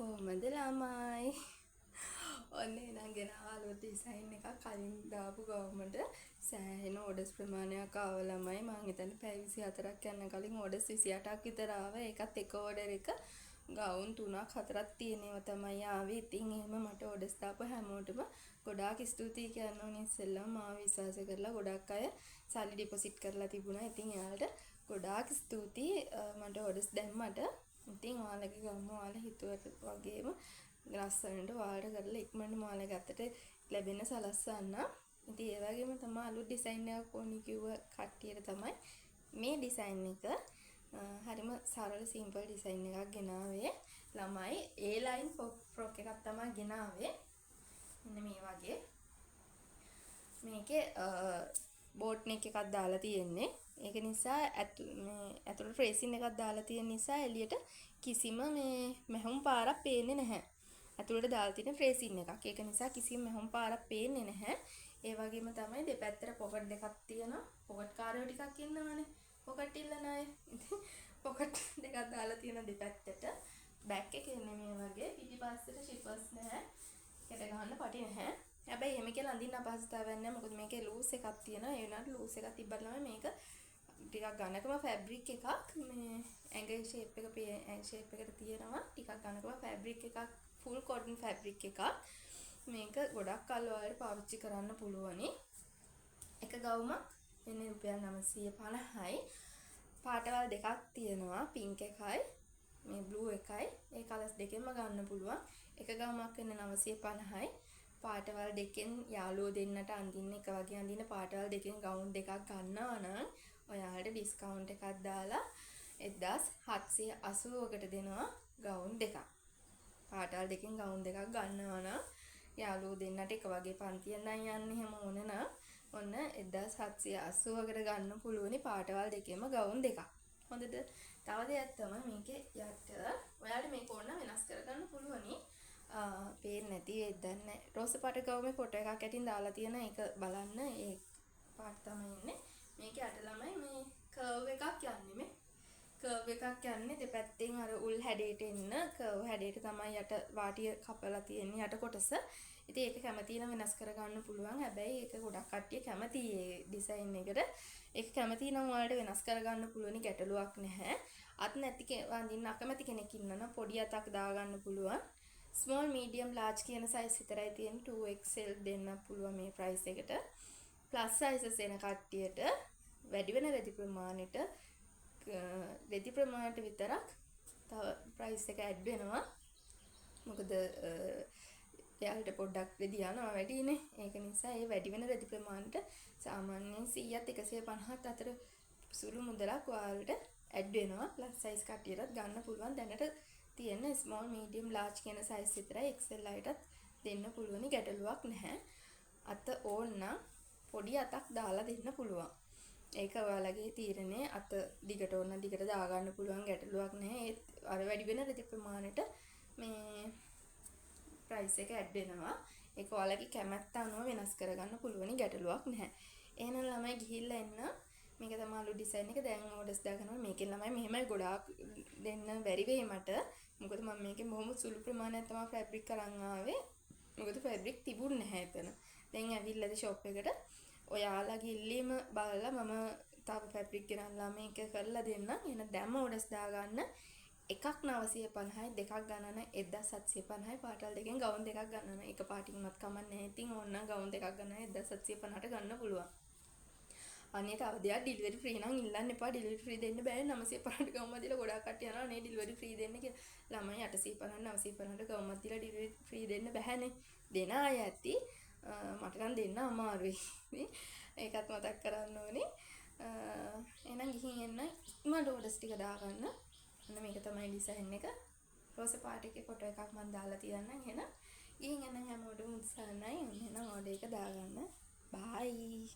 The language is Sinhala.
කොහොමද ළමයි? ඔන්න එහෙනම් ගෙනාවා අලුත් ඩිසයින් එකක් කලින් දාපු ගවුමට සෑහෙන ඕඩර්ස් ප්‍රමාණයක් ආව ළමයි. මං හිතන්නේ පැය 24ක් යන කලින් ඕඩර්ස් 28ක් විතර ආවා. ඒකත් එක ඕඩර් එක ගවුම් 3ක් 4ක් තියෙනව තමයි ආවේ. ඉතින් එහෙම මට ඕඩර්ස් දාපු හැමෝටම ගොඩාක් ස්තුතියි කියන්න ඕනේ. ඉස්සෙල්ලා මාව විශ්වාස කරලා ගොඩක් අය සල්ලි ඩිපොසිට් කරලා තිබුණා. ඉතින් එයාලට ගොඩාක් ස්තුතියි මට ඕඩර්ස් දැම්මට. ඉතින් ඔයාලගේ ගවුම ඔයාලා හිතුවට වගේම ලස්සනට ඔයාලට කරලා ඉක්මනට ඔයාලගේ අතට ලැබෙන්න සලස්වන්න. ඉතින් ඒ වගේම තමයි අලුත් ඩිසයින් එකක් ඕනි කිව්ව කට්ටියට තමයි මේ ඩිසයින් එක හරිම සරල සිම්පල් ඩිසයින් එකක් ගෙනාවේ. ළමයි A line ෆ්‍රොක් එකක් තමයි ගෙනාවේ. මෙන්න මේ වගේ. මේකේ බෝට් නෙක් එකක් දාලා තියෙන්නේ. ඒක නිසා ඇතුළට ෆ්‍රේසින් එකක් දාලා තියෙන නිසා එළියට කිසිම මේ මැහුම් පාරක් පේන්නේ නැහැ. ඇතුළට දාලා තියෙන ෆ්‍රේසින් එකක්. ඒක නිසා කිසිම මැහුම් පාරක් පේන්නේ නැහැ. ඒ වගේම තමයි දෙපැත්තට පොකට් දෙකක් තියෙනවා. පොකට් කාරයෝ ටිකක් ඉන්නවනේ. පොකට් ඉල්ලන අය. පොකට් දෙකක් දාලා තියෙන දෙපැත්තට. බෑක් එකේ මේ වගේ පිටිපස්සට ෂිපර්ස් නැහැ. කැට ගහන්න පටි නැහැ. හැබැයි එහෙම කියලා අඳින්න අපහසුතාවයක් නැහැ. මොකද මේකේ ලූස් එකක් තියෙනවා. ඒ වුණාට ලූස් එකක් තිබ්බම මේක ටිකක් ඝනකම ෆැබ්‍රික් එකක්. මේ ඇඟේ ෂේප් එකට තියෙනවා. ටිකක් ඝනකම ෆැබ්‍රික් එකක්. ෆුල් කොටන් ෆැබ්‍රික් එකක්. මේක ගොඩක් කල් ඔයාලට පාවිච්චි කරන්න පුළුවනි. එක ගවුමක් එන්නේ රුපියල් 950යි. පාටවල් දෙකක් තියෙනවා. පින්ක් එකයි මේ බ්ලූ එකයි. ඒ කලර්ස් දෙකෙන්ම ගන්න පුළුවන්. එක ගවුමක් වෙන්නේ 950යි. පාටවල් දෙකෙන් යාළුවෝ දෙන්නට අඳින්න එක වගේ අඳින්න පාටවල් දෙකෙන් ගවුම් දෙකක් ගන්නවා නම් ඔයාලට ඩිස්කවුන්ට් එකක් දාලා 1780කට දෙනවා ගවුම් දෙකක්. පාටවල් දෙකෙන් ගවුම් දෙකක් ගන්නවා නම් යාළුවෝ දෙන්නට එක වගේ පන්තියෙන් නම් යන්නේ හැම ඕන නම් ඔන්න 1780කට ගන්න පුළුවනි පාටවල් දෙකෙන්ම ගවුම් දෙකක්. හොඳද? තව දෙයක් තමයි මේකේ යට ඔයාලට මේක ඕන වෙනස් කරගන්න පුළුවනි. පේන්නේ නැති වෙයිද දන්නේ. රෝස පාට ගවුමේ ෆොටෝ එකක් ඇටින් දාලා තියෙන එක බලන්න. ඒ පාට තමයි ඉන්නේ. මේකේ යට ළමයි මේ කර්ව් එකක් යන්නේ මේ. කර්ව් එකක් යන්නේ දෙපැත්තෙන් අර උල් හැඩයට එන්න කර්ව් හැඩයට තමයි යට වාටිය කපලා තියෙන්නේ යට කොටස. ඉතින් ඒක කැමති නම් වෙනස් කරගන්න පුළුවන්. හැබැයි ඒක ගොඩක් කට්ටිය කැමති ඒ ඩිසයින් එකට. ඒක කැමති නම් ඔයාලට වෙනස් කරගන්න පුළුවන්. ගැටලුවක් නැහැ. අත් නැති වඳින්න අකමැති කෙනෙක් ඉන්නවා නම් පොඩි අතක් දාගන්න පුළුවන්. ස්මෝල් මීඩියම් ලාර්ජ් කියන සයිස් විතරයි තියෙන්නේ. 2XL දෙන්න පුළුවන් මේ ප්‍රයිස් එකට. ප්ලස් සයිසස් එන කට්ටියට වැඩි වෙන රෙදි ප්‍රමාණයට විතරක් තව ප්‍රයිස් එක ඇඩ් වෙනවා. මොකද එයාලට පොඩ්ඩක් රෙදි යනවා වැඩිනේ. ඒක නිසා ඒ වැඩි වෙන රෙදි ප්‍රමාණයට සාමාන්‍යයෙන් 100ත් 150ත් අතර සුළු මුදලක් ඔයාලට ඇඩ් වෙනවා. ප්ලස් සයිස් කට්ටියටත් ගන්න පුළුවන්. දැනට තියෙන ස්මෝල් මීඩියම් ලාර්ජ් කියන සයිස් විතරයි. XL අයටත් දෙන්න පුළුවනි. ගැටලුවක් නැහැ. අත ඕන්නම් පොඩි අතක් දාලා දෙන්න පුළුවන්. ඒක ඔයාලගේ තීරණය. අත දිගට ඕන දිගට දාගන්න පුළුවන්. ගැටලුවක් නැහැ. ඒත් අර වැඩි වෙන රෙදි ප්‍රමාණයට මේ ප්‍රයිස් එක ඇඩ් වෙනවා. ඒක ඔයාලගේ කැමැත්ත අනුව වෙනස් කරගන්න පුළුවනි. ගැටලුවක් නැහැ. එහෙනම් ළමයි ගිහිල්ලා එන්න. මේක තමයි අලුත් ඩිසයින් එක. දැන් ඕඩර්ස් දාගන්නවා. මේකෙන් ළමයි මෙහෙමයි ගොඩාක් දෙන්න බැරි වෙයි මට. මොකද මම මේකේ බොහොම සුළු ප්‍රමාණයක් තමයි ෆැබ්‍රික් අරන් ආවේ. මොකද ෆැබ්‍රික් තිබුණ නැහැ එතන. දැන් ඇවිල්ලාද ෂොප් එකට. ඔයාලගේ ඉල්ලීම බලලා මම තව ෆැබ්‍රික් ගෙනල්ලා මේක කරලා දෙන්නම්. එහෙනම් දැම්ම ඕඩර්ස් දාගන්න. එකක් 950යි දෙකක් ගණන 1750යි පාටවල් දෙකෙන් ගවුම් දෙකක් ගන්නන. එක පාටින්වත් කමක් නැහැ. ඉතින් ඕනනම් ගවුම් දෙකක් ගන්න 1750ට ගන්න පුළුවන්. අනේ තව දෙයක් ඩිලිවරි ෆ්‍රී නම් ඉල්ලන්න එපා. ඩිලිවරි ෆ්‍රී දෙන්න බෑ. 950ට ගවුමක් දීලා ගොඩාක් කට්ටිය යනවා නේ ඩිලිවරි ෆ්‍රී දෙන්න කියලා. ළමයි 850 950ට ගවුමක් දීලා ඩිලිවරි ෆ්‍රී දෙන්න බෑනේ. දෙන අය ඇති. මට නම් දෙන්න අමාරුයි. ඒකත් මතක් කරන්න ඕනේ. එහෙනම් ගිහින් එන්න ඉක්මනට ඕඩර්ස් ටික දාගන්න. අන්න මේක තමයි ඩිසයින් එක. රෝස පාට එකේ ෆොටෝ එකක් මම දාලා තියන්නම්. එහෙනම් ගිහින් එන්න හැමෝටම උත්සාහයි. එහෙනම් ඕඩර් එක දාගන්න. බයි.